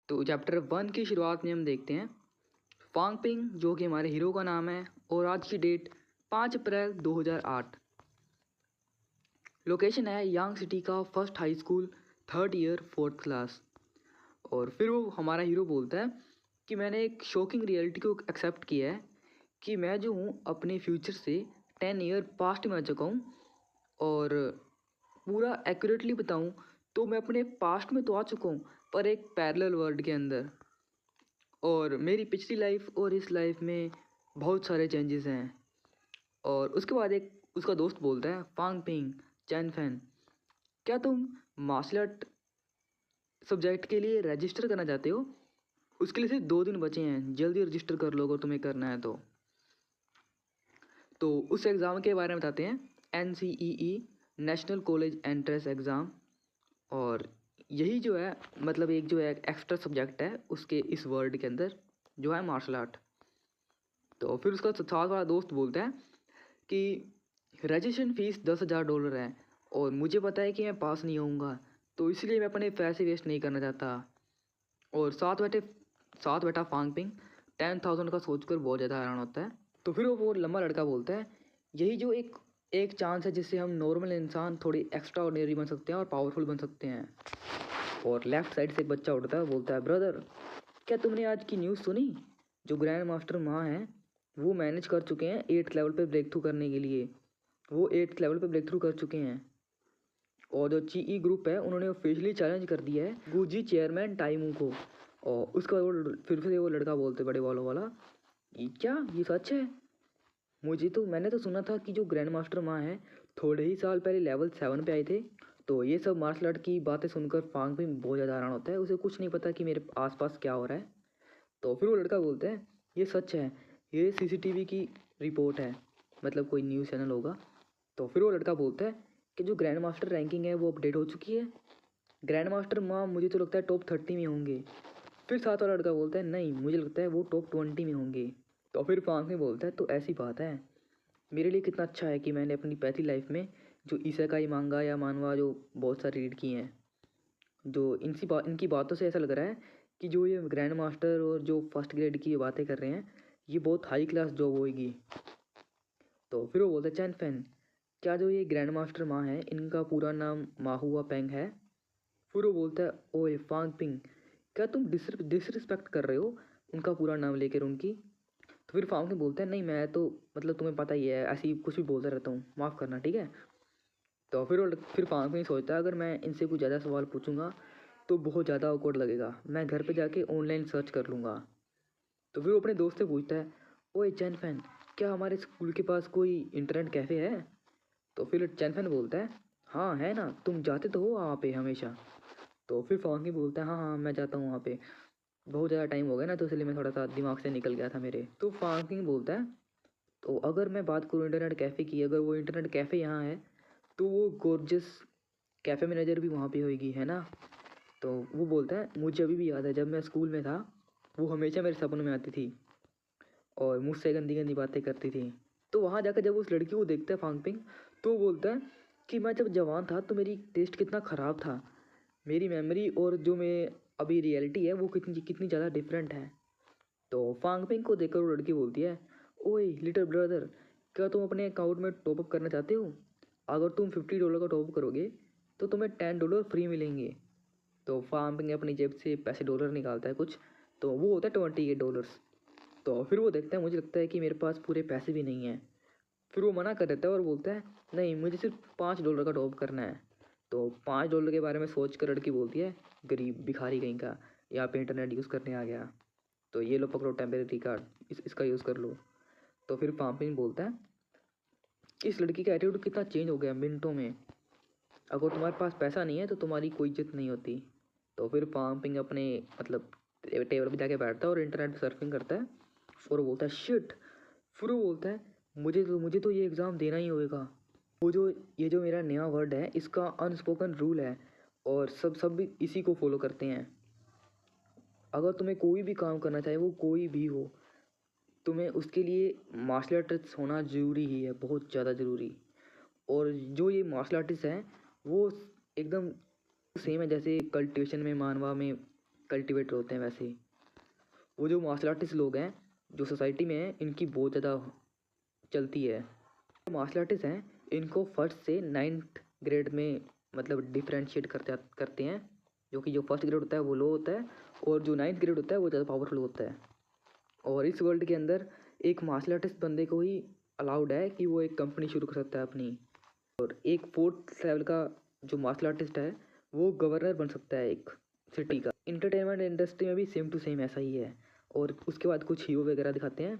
तो चैप्टर 1 की शुरुआत में हम देखते हैं फांग पिंग, जो कि हमारे हीरो का नाम है, और आज की डेट 5 अप्रैल 2008। लोकेशन है यांग सिटी का first high school, 3rd year 4th class. और फिर वो हमारा हीरो बोलता है कि मैंने एक शॉकिंग रियलिटी को एक्सेप्ट किया है कि मैं जो हूँ अपने फ्यूचर से 10 ईयर पास्ट में आ चुका हूँ। और पूरा एक्यूरेटली बताऊँ तो मैं अपने पास्ट में तो आ चुका हूँ, पर एक पैरेलल वर्ल्ड के अंदर। और मेरी पिछली लाइफ और इस लाइफ में बहुत सारे चेंजेस हैं। और उसके बाद एक उसका दोस्त बोलता है, फांग पिंग चैन फैन, क्या तुम मार्शल आर्ट सब्जेक्ट के लिए रजिस्टर करना चाहते हो? उसके लिए सिर्फ 2 दिन बचे हैं, जल्दी रजिस्टर कर लो अगर तुम्हें करना है तो उस एग्ज़ाम के बारे में बताते हैं, NCEE national college entrance exam. और यही जो है मतलब एक जो है एक्स्ट्रा सब्जेक्ट है उसके इस वर्ल्ड के अंदर जो है मार्शल आर्ट। तो फिर उसका साथ वाला दोस्त बोलता है कि रजिस्ट्रेशन फ़ीस $10,000 है और मुझे पता है कि मैं पास नहीं होऊंगा, तो इसलिए मैं अपने पैसे वेस्ट नहीं करना चाहता। और साथ बैठा फांग पिंग 10,000 का सोचकर बहुत ज़्यादा हैरान होता है। तो फिर वो लंबा लड़का बोलता है, यही जो एक चांस है जिससे हम नॉर्मल इंसान थोड़ी एक्स्ट्रा ऑर्डिनरी बन सकते हैं और पावरफुल बन सकते हैं। और लेफ्ट साइड से एक बच्चा उठता है, बोलता है, ब्रदर क्या तुमने आज की न्यूज़ सुनी? जो ग्रैंड मास्टर माँ हैं वो मैनेज कर चुके हैं 8th लेवल पे ब्रेक थ्रू करने के लिए। वो 8th लेवल पे ब्रेक थ्रू कर चुके हैं। और जो CE ग्रुप है उन्होंने ऑफिशियली चैलेंज कर दिया है गुजी चेयरमैन टाइमू को। और उसका वो फिर से वो लड़का बोलते बड़े वालों वाला, क्या ये सच है? मैंने तो सुना था कि जो ग्रैंड मास्टर माँ है थोड़े ही साल पहले लेवल 7 पे आए थे। तो ये सब मार्शल आर्ट की बातें सुनकर फांग भी बहुत ज़्यादा हैरान होता है, उसे कुछ नहीं पता कि मेरे आसपास क्या हो रहा है। तो फिर वो लड़का बोलता है, ये सच है, ये CCTV की रिपोर्ट है, मतलब कोई न्यूज़ चैनल होगा। तो फिर वो लड़का बोलता है कि जो ग्रैंड मास्टर रैंकिंग है वो अपडेट हो चुकी है। ग्रैंड मास्टर माँ मुझे तो लगता है टॉप 30 में होंगे। फिर साथ वाला लड़का बोलता है, नहीं मुझे लगता है वो टॉप 20 में होंगे। तो फिर फांग में बोलता है, तो ऐसी बात है, मेरे लिए कितना अच्छा है कि मैंने अपनी पहली लाइफ में जो इसेकाई मांगा या मानवा जो बहुत सारे रीड किए हैं। जो इनकी बातों से ऐसा लग रहा है कि जो ये ग्रैंड मास्टर और जो फर्स्ट ग्रेड की बातें कर रहे हैं ये बहुत हाई क्लास जॉब होगी। तो फिर वो बोलते हैं, चैन फैन, क्या जो ये ग्रैंड मास्टर माँ है इनका पूरा नाम माहुआ पेंग है? फिर वो बोलता है, ओए फांग पिंग, क्या तुम डिसरिस्पेक्ट कर रहे हो उनका पूरा नाम लेकर उनकी? तो फिर फांग पिंग बोलता है, नहीं मैं तो मतलब तुम्हें पता ही है ऐसे ही कुछ भी बोलता रहता हूँ, माफ़ करना ठीक है। तो फिर फांग पिंग सोचता है, अगर मैं इनसे कुछ ज़्यादा सवाल पूछूंगा तो बहुत ज़्यादा awkward लगेगा, मैं घर पे जाके ऑनलाइन सर्च कर लूँगा। तो फिर वो अपने दोस्त से पूछता है, ओए चैन फैन, क्या हमारे स्कूल के पास कोई इंटरनेट कैफ़े है? तो फिर चैन फैन बोलता है, हाँ है ना, तुम जाते तो हो वहाँ पे हमेशा? तो फिर फांगी बोलता है, हाँ हाँ मैं जाता हूँ वहाँ पे, बहुत ज़्यादा टाइम हो गया ना तो इसलिए मैं थोड़ा सा दिमाग से निकल गया था मेरे। तो फांगी बोलता है, तो अगर मैं बात करूँ इंटरनेट कैफ़े की, अगर वो इंटरनेट कैफ़े यहाँ है तो वो गॉर्जियस कैफ़े मैनेजर भी वहाँ पे होएगी, है ना? तो वो बोलता है, मुझे अभी भी याद है जब मैं स्कूल में था वो हमेशा मेरे सपनों में आती थी और मुझसे गंदी गंदी बातें करती थी। तो वहाँ जाकर जब उस लड़की को देखता है फांग पिंग, तो वो बोलता है कि मैं जब जवान था तो मेरी टेस्ट कितना ख़राब था, मेरी मेमोरी और जो मैं अभी रियलिटी है वो कितनी कितनी ज़्यादा डिफरेंट है। तो फांग पिंग को देखकर वो लड़की बोलती है, ओए लिटिल ब्रदर, क्या तुम अपने अकाउंट में टॉपअप करना चाहते हो? अगर तुम $50 का टॉपअप करोगे तो तुम्हें $10 फ्री मिलेंगे। तो फार्म पिंग अपनी जेब से पैसे डॉलर निकालता है कुछ, तो वो होता है $28। तो फिर वो देखता है, मुझे लगता है कि मेरे पास पूरे पैसे भी नहीं हैं। फिर वो मना कर देता है और बोलता है, नहीं मुझे सिर्फ $5 का टॉप करना है। तो $5 के बारे में सोच कर लड़की बोलती है, गरीब भिखारी कहीं का, यहाँ पे इंटरनेट यूज़ करने आ गया, तो ये लो पकड़ो टेम्परेरी कार्ड, इसका यूज़ कर लो। तो फिर फार्म पिंग बोलता है कि इस लड़की का एटीट्यूड कितना चेंज हो गया मिनटों में, अगर तुम्हारे पास पैसा नहीं है तो तुम्हारी कोई इज्जत नहीं होती। तो फिर फार्म पिंग अपने मतलब टेबल पे जाके बैठता है और इंटरनेट पे सर्फिंग करता है और वो बोलता है, शिट। फिर वो बोलता है, मुझे तो ये एग्ज़ाम देना ही होएगा। वो जो ये जो मेरा नया वर्ड है इसका अनस्पोकन रूल है और सब भी इसी को फॉलो करते हैं। अगर तुम्हें कोई भी काम करना चाहे वो कोई भी हो, तुम्हें उसके लिए मार्शल आर्टिस्ट होना ज़रूरी ही है, बहुत ज़्यादा ज़रूरी। और जो ये मार्शल आर्टिस्ट हैं वो एकदम सेम है जैसे कल्टिवेशन में मानवा में कल्टिवेटर होते हैं वैसे। वो जो मार्शल आर्टिस्ट लोग हैं जो सोसाइटी में हैं, इनकी बहुत ज़्यादा चलती है। जो मार्शल आर्टिस्ट हैं इनको फर्स्ट से 9th ग्रेड में मतलब डिफ्रेंशिएट करते हैं, जो कि जो फर्स्ट ग्रेड होता है वो लो होता है और जो 9th ग्रेड होता है वो ज़्यादा पावरफुल होता है। और इस वर्ल्ड के अंदर एक मार्शल आर्टिस्ट बंदे को ही अलाउड है कि वो एक कंपनी शुरू कर सकता है अपनी। और एक 4th लेवल का जो मार्शल आर्टिस्ट है वो गवर्नर बन सकता है एक सिटी का। इंटरटेनमेंट इंडस्ट्री में भी सेम टू सेम ऐसा ही है। और उसके बाद कुछ हीरो वगैरह दिखाते हैं,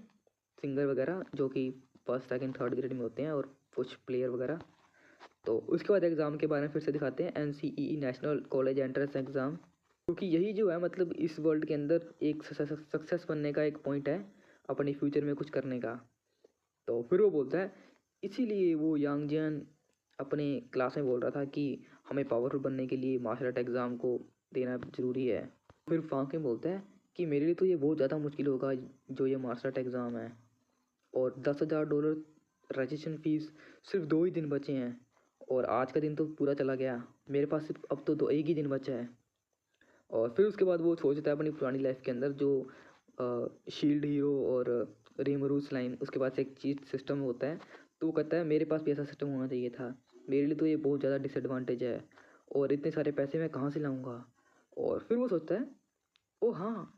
सिंगर वगैरह, जो कि फर्स्ट सेकंड थर्ड ग्रेड में होते हैं, और कुछ प्लेयर वगैरह। तो उसके बाद एग्ज़ाम के बारे में फिर से दिखाते हैं, NCEE national college entrance exam, क्योंकि यही जो है मतलब इस वर्ल्ड के अंदर एक सक्सेस बनने का एक पॉइंट है अपने फ्यूचर में कुछ करने का। तो फिर वो बोलता है, इसीलिए वो यांग जियान अपने क्लास में बोल रहा था कि हमें पावरफुल बनने के लिए मार्शल आर्ट एग्ज़ाम को देना ज़रूरी है। फिर फांके बोलता है कि मेरे लिए तो ये बहुत ज़्यादा मुश्किल होगा जो ये मार्शल आर्ट एग्ज़ाम है, और $10,000 रजिस्ट्रेशन फ़ीस, सिर्फ 2 ही दिन बचे हैं और आज का दिन तो पूरा चला गया, मेरे पास सिर्फ अब तो एक ही दिन बचा है। और फिर उसके बाद वो सोचता है अपनी पुरानी लाइफ के अंदर जो शील्ड हीरो और रीमरूस लाइन, उसके बाद से एक चीट सिस्टम होता है, तो वो कहता है मेरे पास भी ऐसा सिस्टम होना चाहिए था, मेरे लिए तो ये बहुत ज़्यादा डिसएडवांटेज है और इतने सारे पैसे मैं कहाँ से लाऊंगा। और फिर वो सोचता है, ओ हाँ,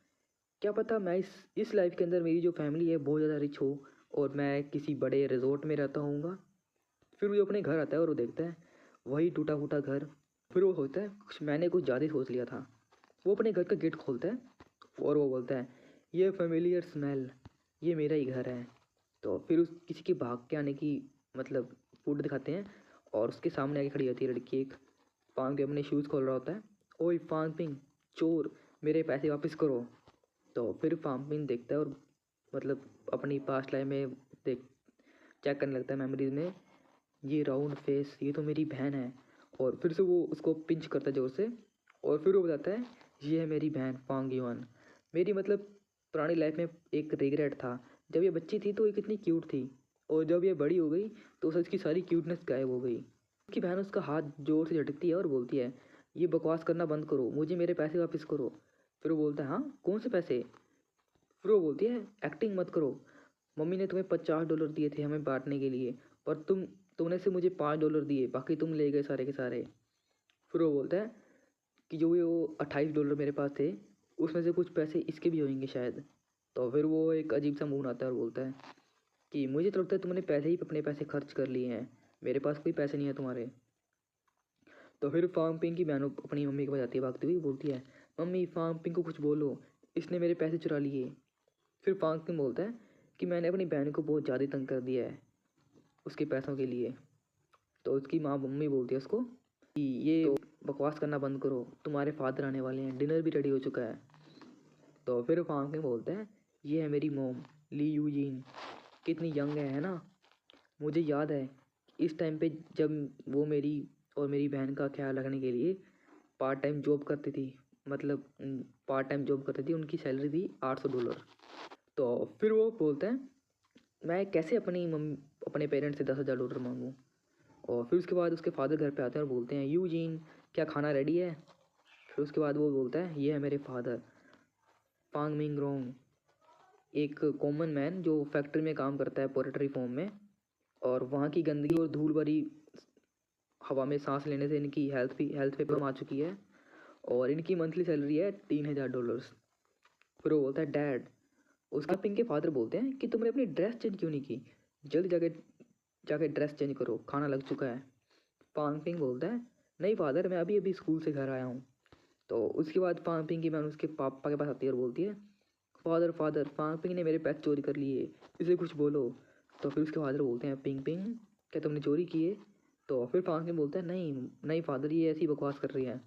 क्या पता मैं इस लाइफ के अंदर मेरी जो फैमिली है बहुत ज़्यादा रिच हो और मैं किसी बड़े रिजॉर्ट में रहता हूँगा। फिर वो अपने घर आता है और वो देखता है वही टूटा फूटा घर। फिर वो सोचता है मैंने कुछ ज़्यादा ही सोच लिया था। वो अपने घर का गेट खोलता है और वो बोलता है, ये फेमिलियर स्मेल, ये मेरा ही घर है। तो फिर उस किसी के भाग के आने की मतलब फूड दिखाते हैं और उसके सामने आके खड़ी होती है लड़की एक। फांग के अपने शूज़ खोल रहा होता है, ओए फांग पिंग चोर, मेरे पैसे वापस करो। तो फिर फांग पिंग देखता है और मतलब अपनी पास्ट लाइफ में देख चेक करने लगता है मेमोरीज में, ये राउंड फेस, ये तो मेरी बहन है। और फिर से वो उसको पिंच करता है ज़ोर से और फिर वो बताता है, ये है मेरी बहन फांग युआन। मेरी मतलब पुरानी लाइफ में एक रिग्रेट था, जब ये बच्ची थी तो ये कितनी क्यूट थी और जब ये बड़ी हो गई तो उसकी सारी क्यूटनेस गायब हो गई। उसकी बहन उसका हाथ जोर से झटकती है और बोलती है, ये बकवास करना बंद करो, मुझे मेरे पैसे वापस करो। फिर वो बोलता है, हाँ कौन से पैसे? फिर वो बोलती है, एक्टिंग मत करो, मम्मी ने तुम्हें $50 दिए थे हमें बांटने के लिए, पर तुमने से मुझे $5 दिए, बाकी तुम ले गए सारे के सारे। फिर वो बोलता है कि जो ये वो $28 मेरे पास थे उसमें से कुछ पैसे इसके भी होंगे शायद। तो फिर वो एक अजीब सा मुंह आता है और बोलता है कि मुझे तो लगता है तुमने पहले ही अपने पैसे खर्च कर लिए हैं, मेरे पास कोई पैसे नहीं है तुम्हारे। तो फिर फार्म पिंग की बहन अपनी मम्मी के पास जाती है भागती हुई, बोलती है, मम्मी फार्म पिंग को कुछ बोलो, इसने मेरे पैसे चुरा लिए। फिर फार्म पिंग बोलता है कि मैंने अपनी बहन को बहुत ज़्यादा तंग कर दिया है उसके पैसों के लिए। तो उसकी माँ मम्मी बोलती है उसको कि ये बकवास करना बंद करो, तुम्हारे फादर आने वाले हैं, डिनर भी रेडी हो चुका है। तो फिर फांग किंग बोलता है, ये है मेरी मोम ली यूजीन, कितनी यंग है ना। मुझे याद है इस टाइम पे जब वो मेरी और मेरी बहन का ख्याल रखने के लिए पार्ट टाइम जॉब करती थी, मतलब पार्ट टाइम जॉब करती थी, उनकी सैलरी थी $800। तो फिर वो बोलता है, मैं कैसे अपने पेरेंट्स से $10,000 मांगूँ। और फिर उसके बाद उसके फादर घर पे आते हैं और बोलते हैं, यूजीन क्या खाना रेडी है? फिर उसके बाद वो बोलता है, ये है मेरे फादर फांग मिंग रोंग, एक कॉमन मैन जो फैक्ट्री में काम करता है पोल्ट्री फार्म में, और वहाँ की गंदगी और धूल भरी हवा में सांस लेने से इनकी हेल्थ पे प्रॉब्लम आ चुकी है और इनकी मंथली सैलरी है $3,000। फिर वो बोलता है, डैड। उसके बाद पिंग के फादर बोलते हैं कि तुमने अपनी ड्रेस चेंज क्यों नहीं की, जल्दी जाके ड्रेस चेंज करो, खाना लग चुका है। फांग पिंग बोलता है, नहीं फादर, मैं अभी अभी स्कूल से घर आया हूँ। तो उसके बाद फांग पिंग की मैम उसके पापा के पास आती है और बोलती है, फादर फादर फांग पिंग ने मेरे पैसे चोरी कर लिए, इसे कुछ बोलो। तो फिर उसके फादर बोलते हैं, पिंग पिंग क्या तुमने चोरी किए? तो फिर फांग पिंग बोलता है, नहीं नहीं फादर, ये ऐसी बकवास कर रही है।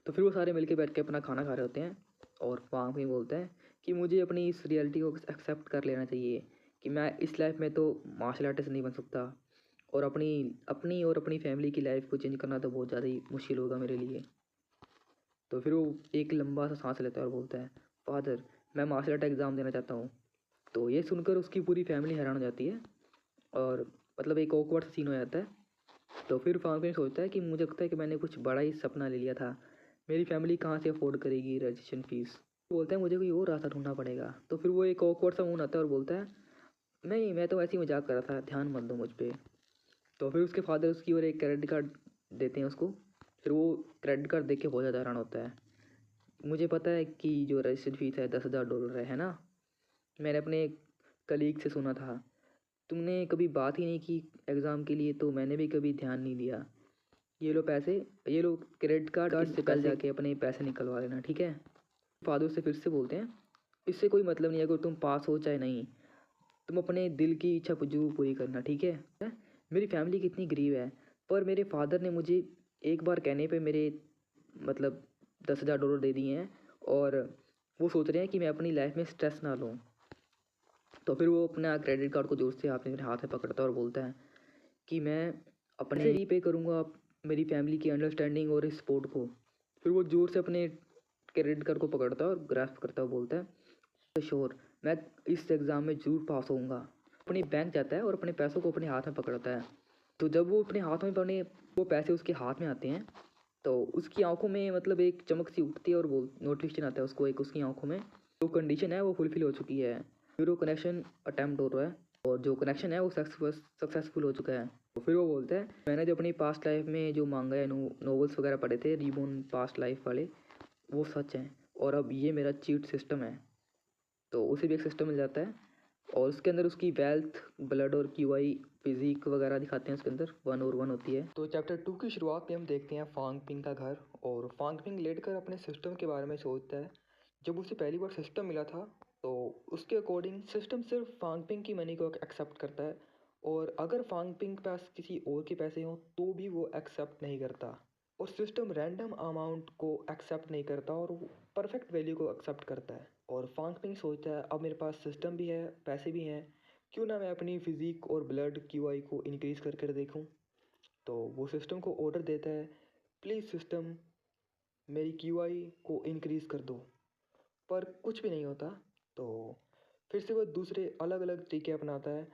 तो फिर वो सारे मिलके बैठ के अपना खाना खा रहे होते हैं और फांग पिंग बोलता है कि मुझे अपनी इस रियलिटी को एक्सेप्ट कर लेना चाहिए कि मैं इस लाइफ में तो मार्शल आर्टिस्ट नहीं बन सकता और अपनी अपनी और अपनी फैमिली की लाइफ को चेंज करना तो बहुत ज़्यादा ही मुश्किल होगा मेरे लिए। तो फिर वो एक लंबा सा सांस लेता है और बोलता है, फादर मैं मार्शल आर्ट एग्ज़ाम देना चाहता हूँ। तो ये सुनकर उसकी पूरी फैमिली हैरान हो जाती है और मतलब एक ऑकवर्ड सीन हो जाता है। तो फिर फांग पिंग सोचता है कि मुझे लगता है कि मैंने कुछ बड़ा ही सपना ले लिया था, मेरी फैमिली कहाँ से अफोर्ड करेगी रजिस्ट्रेशन फ़ीस। बोलता है मुझे कोई और रास्ता ढूंढना पड़ेगा। तो फिर वो एक ऑकवर्ड सा मून आता है और बोलता है नहीं, मैं तो ऐसे ही मजाक कर रहा था, ध्यान मत दो मुझ पे। तो फिर उसके फादर उसकी और एक क्रेडिट कार्ड देते हैं उसको। फिर वो क्रेडिट कार्ड देख के बहुत ज़्यादा हैरान होता है। मुझे पता है कि जो रजिस्ट्रेशन फ़ीस है $10,000 है ना। मैंने अपने कलीग से सुना था, तुमने कभी बात ही नहीं की एग्ज़ाम के लिए, तो मैंने भी कभी ध्यान नहीं दिया। ये लो पैसे, ये लो क्रेडिट कार्ड से कल जाके अपने पैसे निकलवा लेना, ठीक है। फादर से फिर से बोलते हैं इससे कोई मतलब नहीं है, अगर तुम पास हो चाहे नहीं, तुम अपने दिल की इच्छा जरूर पूरी करना, ठीक है। मेरी फैमिली कितनी गरीब है, पर मेरे फादर ने मुझे एक बार कहने पे मेरे मतलब $10,000 दे दिए हैं, और वो सोच रहे हैं कि मैं अपनी लाइफ में स्ट्रेस ना लूँ। तो फिर वो अपना क्रेडिट कार्ड को जोर से अपने हाथ में पकड़ता है और बोलता है कि मैं अपने से रीपे करूँगा मेरी फैमिली की अंडरस्टैंडिंग और इस सपोर्ट को। फिर वो जोर से अपने क्रेडिट कार्ड को पकड़ता है और ग्रास्प करता है, बोलता है श्योर, मैं इस एग्ज़ाम में ज़रूर पास होऊंगा। अपने बैंक जाता है और अपने पैसों को अपने हाथ में पकड़ता है। तो जब वो अपने हाथ में पकड़े वो पैसे उसके हाथ में आते हैं, तो उसकी आंखों में मतलब एक चमक सी उठती है और वो नोटिफिकेशन आता है उसको एक, उसकी आंखों में जो कंडीशन है वो फुलफिल हो चुकी है, यूरो कनेक्शन अटैम्प्ट हो रहा है, और जो कनेक्शन है वो सक्सेसफुल हो चुका है। तो फिर वो बोलता है मैंने जो अपनी पास्ट लाइफ में जो मांगा है, नॉवेल्स वगैरह पढ़े थे रीबोर्न पास्ट लाइफ वाले, वो सच हैं, और अब ये मेरा चीट सिस्टम है। तो उसे भी एक सिस्टम मिल जाता है, और उसके अंदर उसकी वेल्थ, ब्लड और QI फिजिक वगैरह दिखाते हैं, उसके अंदर 1 और 1 होती है। तो चैप्टर 2 की शुरुआत में हम देखते हैं फांग पिंग का घर, और फांग पिंग लेट कर अपने सिस्टम के बारे में सोचता है। जब उसे पहली बार सिस्टम मिला था तो उसके अकॉर्डिंग सिस्टम सिर्फ फांग पिंग की मनी को एक्सेप्ट करता है, और अगर फांग पिंग के पास किसी और के पैसे हों तो भी वो एक्सेप्ट नहीं करता, और सिस्टम रैंडम अमाउंट को एक्सेप्ट नहीं करता और वो परफेक्ट वैल्यू को एक्सेप्ट करता है। और फांग पिंग सोचता है अब मेरे पास सिस्टम भी है, पैसे भी हैं, क्यों ना मैं अपनी फिजिक और ब्लड QI को इंक्रीज़ कर कर देखूँ। तो वो सिस्टम को ऑर्डर देता है प्लीज़ सिस्टम मेरी QI को इंक्रीज़ कर दो, पर कुछ भी नहीं होता। तो फिर से वो दूसरे अलग अलग तरीके अपनाता है,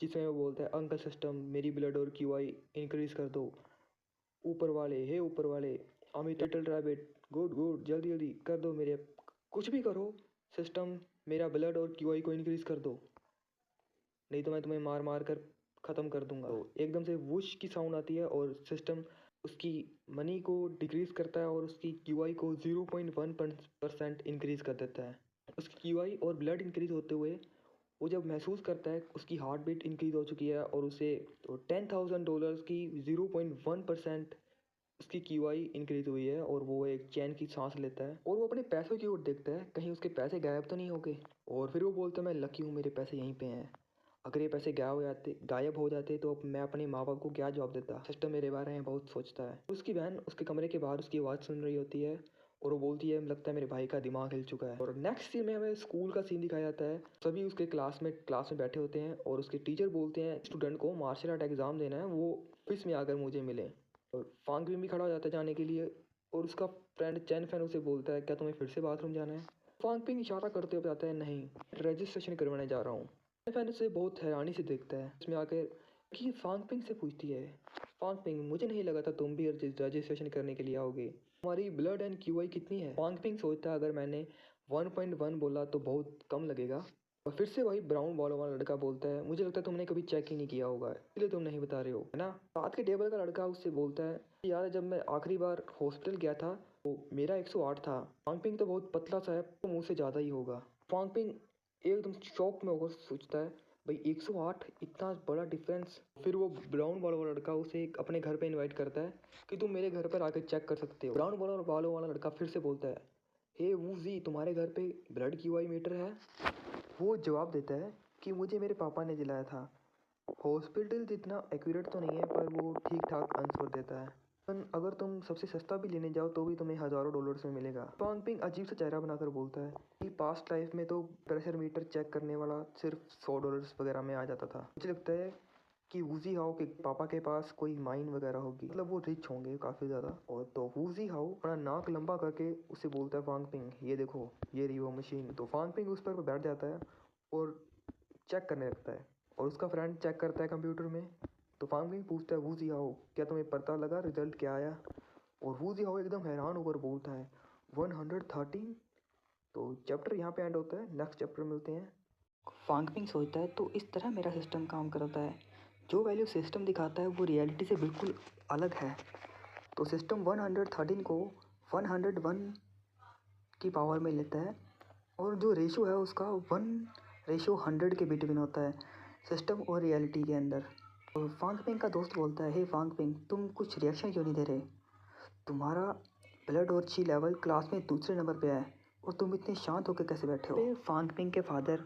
जिसमें वो बोलता है अंकल सिस्टम मेरी ब्लड और QI इंक्रीज़ कर दो, ऊपर वाले हे ऊपर वाले Amit little rabbit good good जल्दी जल्दी कर दो मेरे, कुछ भी करो सिस्टम मेरा ब्लड और QI को इंक्रीज़ कर दो, नहीं तो मैं तुम्हें मार मार कर ख़त्म कर दूंगा। तो एकदम से वुश की साउंड आती है और सिस्टम उसकी मनी को डिक्रीज़ करता है और उसकी QI को 0.1% इंक्रीज़ कर देता है। उसकी QI और ब्लड इंक्रीज़ होते हुए वो जब महसूस करता है उसकी हार्ट बीट इंक्रीज़ हो चुकी है, और उसे तो $10,000 की 0.1% उसकी QI इंक्रीज़ हुई है, और वो एक चैन की सांस लेता है और वो अपने पैसों की ओर देखता है कहीं उसके पैसे गायब तो नहीं हो गए। और फिर वो बोलता है मैं लकी हूँ मेरे पैसे यहीं पे हैं, अगर ये पैसे गायब हो जाते तो मैं अपने माँ बाप को क्या जवाब देता। सिस्टम मेरे बारे में बहुत सोचता है। उसकी बहन उसके कमरे के बाहर उसकी आवाज़ सुन रही होती है और वो बोलती है लगता है मेरे भाई का दिमाग हिल चुका है। और नेक्स्ट सीन में हमें स्कूल का सीन दिखाया जाता है। सभी उसके क्लास में बैठे होते हैं और उसके टीचर बोलते हैं स्टूडेंट को मार्शल आर्ट एग्ज़ाम देना है, वो ऑफिस में आकर मुझे मिले। और फांग भी खड़ा हो जाता है जाने के लिए, और उसका फ्रेंड चैन फैन उसे बोलता है क्या तुम्हें फिर से बाथरूम जाना है। फांग पिंग इशारा करते हुए बताता है नहीं, रजिस्ट्रेशन करवाने जा रहा हूँ। फैन उसे बहुत हैरानी से देखता है, इसमें आकर कि फांग पिंग से पूछती है फांग पिंग मुझे नहीं लगा था तुम भी रजिस्ट्रेशन करने के लिए आओगे, हमारी ब्लड एंड QI कितनी है। फांग पिंग सोचता है अगर मैंने 1.1 बोला तो बहुत कम लगेगा। और फिर से वही ब्राउन बालों वाला लड़का बोलता है मुझे लगता है तुमने कभी चेक ही नहीं किया होगा इसलिए तुम नहीं बता रहे हो, है ना। साथ के टेबल का लड़का उससे बोलता है यार जब मैं आखिरी बार हॉस्पिटल गया था तो मेरा 108 था। फांग पिंग तो बहुत पतला सा है तो मुँह से ज़्यादा ही होगा। फांग पिंग एकदम शॉक में होकर सोचता है भाई 108 इतना बड़ा डिफरेंस। फिर वो ब्राउन बालों वाला लड़का उसे अपने घर पे इनवाइट करता है कि तुम मेरे घर पर आकर चेक कर सकते हो। ब्राउन बालों वाला लड़का फिर से बोलता है हे वूजी तुम्हारे घर पे ब्लड QI मीटर है। वो जवाब देता है कि मुझे मेरे पापा ने दिलाया था। हॉस्पिटल जितना एक्यूरेट तो नहीं है पर वो ठीक ठाक आंसर देता है। अगर तुम सबसे सस्ता भी लेने जाओ तो भी तुम्हें हज़ारों डॉलर्स में मिलेगा। फांग पिंग अजीब सा चेहरा बनाकर बोलता है कि पास्ट लाइफ में तो प्रेशर मीटर चेक करने वाला सिर्फ $100 वगैरह में आ जाता था। मुझे लगता है कि वूजी हाउ के पापा के पास कोई माइन वगैरह होगी, मतलब वो रिच होंगे काफ़ी ज़्यादा। और तो वूजी हाउ अपना नाक लंबा करके उसे बोलता है फांग पिंग ये देखो ये रही वो मशीन। तो फांग पिंग उस पर बैठ जाता है और चेक करने लगता है, और उसका फ्रेंड चेक करता है कंप्यूटर में। तो फांग पिंग पूछता है वूजी हाउ क्या तुम्हें पता लगा रिजल्ट क्या आया। और वूजी हाओ एकदम हैरान होकर बोलता है 113। तो चैप्टर यहाँ पे एंड होता है, नेक्स्ट चैप्टर मिलते हैं। फांग पिंग सोचता है तो इस तरह मेरा सिस्टम काम करता है, जो वैल्यू सिस्टम दिखाता है वो रियलिटी से बिल्कुल अलग है। तो सिस्टम 113 को 101 की पावर में लेता है और जो रेशो है उसका 1:100 के बिटवीन होता है सिस्टम और रियलिटी के अंदर। तो फांग पिंग का दोस्त बोलता है, हे फांग पिंग, तुम कुछ रिएक्शन क्यों नहीं दे रहे? तुम्हारा ब्लड और ची लेवल क्लास में दूसरे नंबर पे है और तुम इतने शांत होकर कैसे बैठे हो? फांग पिंग के फादर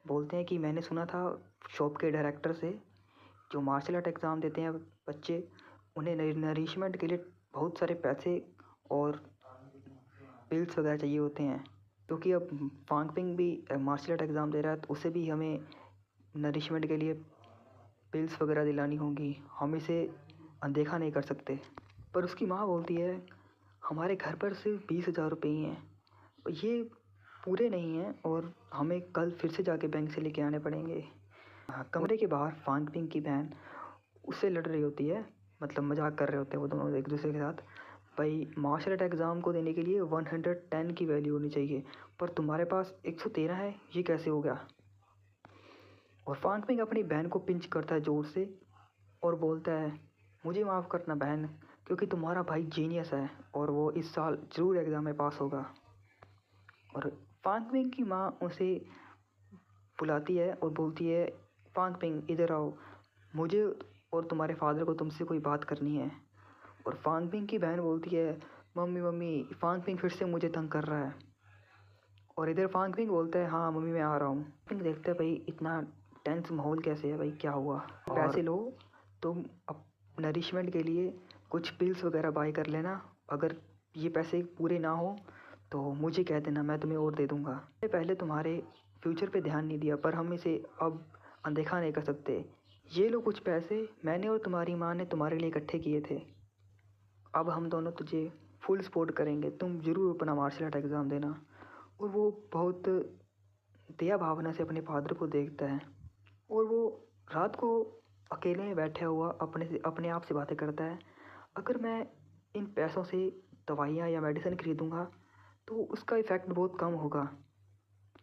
बोलते हैं कि मैंने सुना था शॉप के डायरेक्टर से, जो मार्शल आर्ट एग्ज़ाम देते हैं बच्चे, उन्हें नरिशमेंट के लिए बहुत सारे पैसे और पिल्स वगैरह चाहिए होते हैं, क्योंकि अब फांग पिंग भी मार्शल आर्ट एग्ज़ाम दे रहा है तो उसे भी हमें नरिशमेंट के लिए पिल्स वगैरह दिलानी होंगी, हम इसे अनदेखा नहीं कर सकते। पर उसकी माँ बोलती है हमारे घर पर सिर्फ 20,000 रुपये ही हैं, ये पूरे नहीं हैं और हमें कल फिर से जाके बैंक से लेके आने पड़ेंगे। कमरे के बाहर फांग पिंग की बहन उससे लड़ रही होती है, मतलब मजाक कर रहे होते हैं वो दोनों एक दूसरे के साथ। भाई मार्शल आर्ट एग्ज़ाम को देने के लिए 110 की वैल्यू होनी चाहिए, पर तुम्हारे पास 113 है, ये कैसे हो गया? और फांग पिंग अपनी बहन को पिंच करता है ज़ोर से और बोलता है मुझे माफ़ करना बहन, क्योंकि तुम्हारा भाई जीनियस है और वो इस साल ज़रूर एग्ज़ाम में पास होगा। और फांग पिंग की माँ उसे बुलाती है और बोलती है फांग पिंग इधर आओ, मुझे और तुम्हारे फादर को तुमसे कोई बात करनी है। और फांग पिंग की बहन बोलती है मम्मी मम्मी, फांग पिंग फिर से मुझे तंग कर रहा है। और इधर फांग पिंग बोलता है हाँ मम्मी मैं आ रहा हूँ। पिंग देखता है भाई इतना टेंस माहौल कैसे है भाई, क्या हुआ? पैसे लो, तुम अब नरिशमेंट के लिए कुछ पिल्स वगैरह बाय कर लेना, अगर ये पैसे पूरे ना हो तो मुझे कह देना, मैं तुम्हें और दे दूँगा। पहले तुम्हारे फ्यूचर पे ध्यान नहीं दिया, पर हम इसे अब अनदेखा नहीं कर सकते। ये लो कुछ पैसे, मैंने और तुम्हारी माँ ने तुम्हारे लिए इकट्ठे किए थे, अब हम दोनों तुझे फुल सपोर्ट करेंगे, तुम ज़रूर अपना मार्शल आर्ट एग्ज़ाम देना। और वो बहुत दया भावना से अपने फादर को देखता है और वो रात को अकेले में बैठा हुआ अपने आप से बातें करता है, अगर मैं इन पैसों से दवाइयाँ या मेडिसिन खरीदूँगा तो उसका इफ़ेक्ट बहुत कम होगा,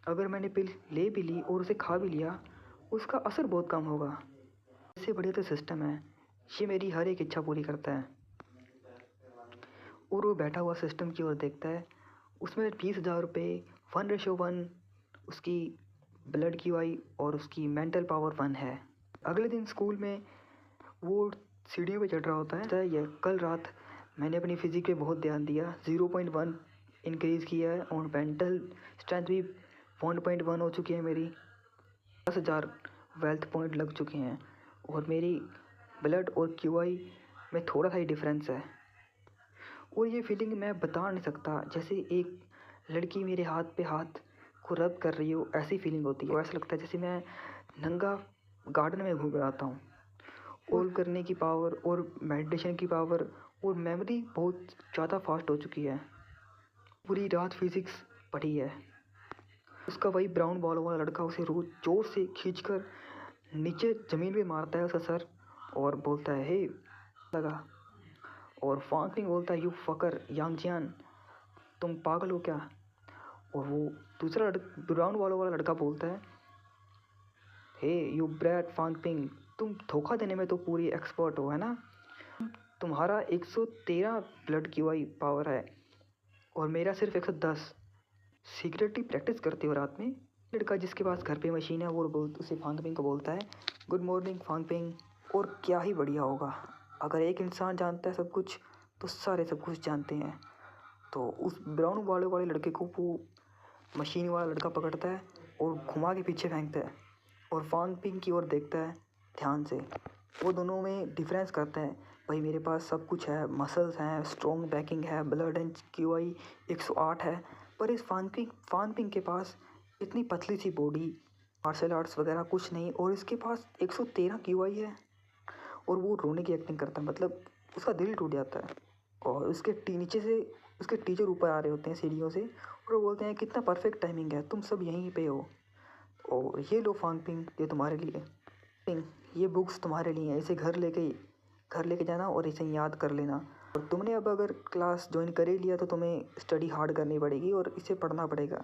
अगर मैंने पिल ले भी ली और उसे खा भी लिया उसका असर बहुत कम होगा। इससे बढ़िया तो सिस्टम है, ये मेरी हर एक इच्छा पूरी करता है। और वो बैठा हुआ सिस्टम की ओर देखता है, उसमें 20,000 रुपये 1:1 उसकी ब्लड QI और उसकी मेंटल पावर 1 है। अगले दिन स्कूल में वो सीढ़ियों पे चढ़ रहा होता है, यह कल रात मैंने अपनी फिजिक पे बहुत ध्यान दिया, 0.1 इंक्रीज़ किया है और मेंटल स्ट्रेंथ भी 1.1 हो चुकी है मेरी, 10,000 वेल्थ पॉइंट लग चुके हैं और मेरी ब्लड और QI में थोड़ा सा ही डिफरेंस है। और ये फीलिंग मैं बता नहीं सकता, जैसे एक लड़की मेरे हाथ पे हाथ को रब कर रही हो ऐसी फीलिंग होती है। ऐसा लगता है जैसे मैं नंगा गार्डन में घूम रहा था। होल्ड करने की पावर और मेडिटेशन की पावर और मेमोरी बहुत ज़्यादा फास्ट हो चुकी है। पूरी रात फिज़िक्स पढ़ी है। उसका वही ब्राउन बॉल वाला लड़का उसे रोज़ ज़ोर से खींचकर नीचे ज़मीन पे मारता है उसका सर और बोलता है हे लगा। और फांग पिंग बोलता है यू फकर यांगजियान, तुम पागल हो क्या? और वो दूसरा ब्राउन बॉल वाला लड़का बोलता है हे यू ब्रैड फांग पिंग, तुम धोखा देने में तो पूरी एक्सपर्ट हो है ना, तुम्हारा 113 ब्लड QI पावर है और मेरा सिर्फ 110। सीक्रेटली प्रैक्टिस करते हो रात में? लड़का जिसके पास घर पे मशीन है वो उसे फांग पिंग को बोलता है गुड मॉर्निंग फांग पिंग। और क्या ही बढ़िया होगा, अगर एक इंसान जानता है सब कुछ तो सारे सब कुछ जानते हैं। तो उस ब्राउन वाले लड़के को वो मशीन वाला लड़का पकड़ता है और घुमा के पीछे फेंकता है और फांग पिंग की ओर देखता है ध्यान से। वो दोनों में डिफरेंस करते हैं, भाई मेरे पास सब कुछ है, मसल्स हैं, स्ट्रॉन्ग बैकिंग है, ब्लड एंड QI 108 है, पर इस फांग पिंग के पास इतनी पतली सी बॉडी, मार्शल आर्ट्स वगैरह कुछ नहीं, और इसके पास 113 QI है। और वो रोने की एक्टिंग करता है, मतलब उसका दिल टूट जाता है। और नीचे से उसके टीचर ऊपर आ रहे होते हैं सीढ़ियों से और वो बोलते हैं कितना परफेक्ट टाइमिंग है, तुम सब यहीं पे हो और ये लो फांग पिंग, ये तुम्हारे लिए पिंग, ये बुक्स तुम्हारे लिए हैं, इसे घर लेके जाना और इसे याद कर लेना। और तुमने अब अगर क्लास ज्वाइन कर ही लिया तो तुम्हें स्टडी हार्ड करनी पड़ेगी और इसे पढ़ना पड़ेगा,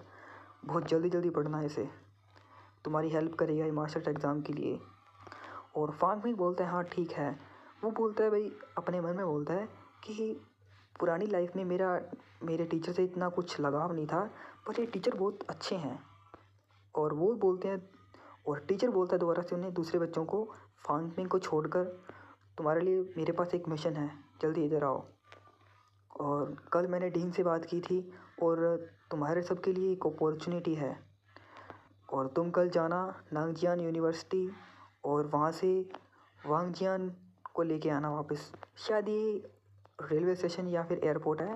बहुत जल्दी जल्दी पढ़ना है इसे, तुम्हारी हेल्प करेगा ये मास्टर्स एग्ज़ाम के लिए। और फांग मिंग बोलता है हाँ ठीक है। वो बोलता है भाई, अपने मन में बोलता है कि पुरानी लाइफ में मेरे टीचर से इतना कुछ लगाव नहीं था, पर ये टीचर बहुत अच्छे हैं। और वो बोलते हैं, और टीचर बोलता है दोबारा से उन्हें, दूसरे बच्चों को, फांग मिंग को छोड़कर, तुम्हारे लिए मेरे पास एक मिशन है, जल्दी इधर आओ। और कल मैंने डीन से बात की थी और तुम्हारे सबके लिए एक अपॉर्चुनिटी है, और तुम कल जाना नांगजियान यूनिवर्सिटी और वहाँ से वांगजियान को लेके आना वापस। शायद ये रेलवे स्टेशन या फिर एयरपोर्ट है,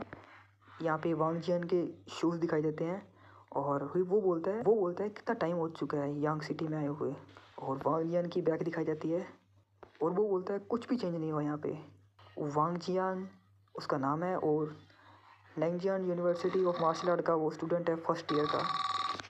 यहाँ पे वांगजियान के शूज़ दिखाई देते हैं। और वो बोलता है कितना टाइम हो चुका है यांग सिटी में आए हुए। और वांगजियान की बैग दिखाई जाती है और वो बोलता है कुछ भी चेंज नहीं हुआ यहाँ पे, वांगजियान उसका नाम है और नांगजियान यूनिवर्सिटी ऑफ मार्शल आर्ट का वो स्टूडेंट है फर्स्ट ईयर का।